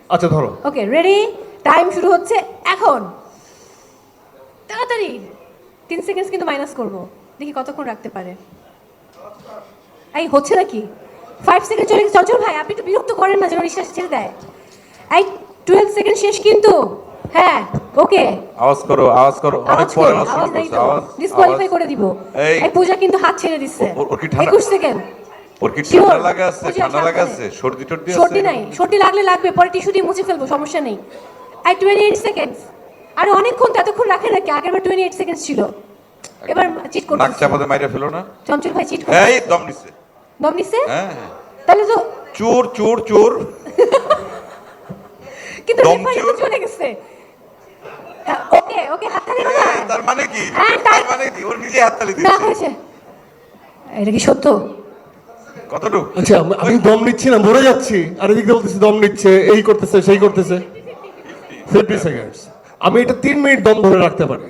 আচ্ছা ধরো। Okay ready, time শুরু হচ্ছে এখন। তাড়াতাড়ি 3 সেকেন্ডস কিন্তু মাইনাস করব, দেখি কতক্ষণ রাখতে পারে। এই হচ্ছে নাকি? 5 সেকেন্ড চলে গেছে। চঞ্চল ভাই আপনি একটু বিরক্ত করেন না, যেন নিঃশ্বাস ছেড়ে দেয়। এই 12 সেকেন্ড শেষ কিন্তু। হ্যাঁ ওকে, আওয়াজ করো অনেক পরে আওয়াজ নাই তো, আওয়াজ ডিসকোয়ালিফাই করে দিব। এই এই পূজা কিন্তু হাত ছেড়ে দিচ্ছে। ওর কি ঠান্ডা? 21 সেকেন্ড। ওর কি Sure. ঠান্ডা লাগা আছে? বুঝে ঠান্ডা লাগা সাবধানে। আছে? সর্দি টর্দি আছে? সর্দি নাই, সর্দি লাগলে লাগবে, পরে টিস্যু দিয়ে মুছে ফেলবো, সমস্যা নেই। এই 28 সেকেন্ডস। আরে অনেকক্ষণ তো, এতক্ষণ রাখে নাকি? আগেরবার 28 সেকেন্ডস ছিল, এবার চিট করতে। নাক চাপাতে মাইরা ফেলো না। চঞ্চল ভাই চিট করতে। এই দম নিছে। দম নিছে? হ্যাঁ হ্যাঁ। তাহলে তো চোর চোর চোর। কিন্তু দম রেফারি তো চোর। চলে গেছে। ওকে ওকে, হাততালি এই, বাবা। তার মানে কি? হ্যাঁ, তার মানে কি? ওর নিজে হাততালি না দিচ্ছে। হয়েছে। এটা কি সত্য? কতটুকু? আচ্ছা আমি দম নিচ্ছি না, মরে যাচ্ছি, আর এদিক দিয়ে বলতেছি দম নিচ্ছে, এই করতেছে সেই করতেছে। 50 সেকেন্ডস। আমি এটা 3 মিনিট দম ধরে রাখতে পারি।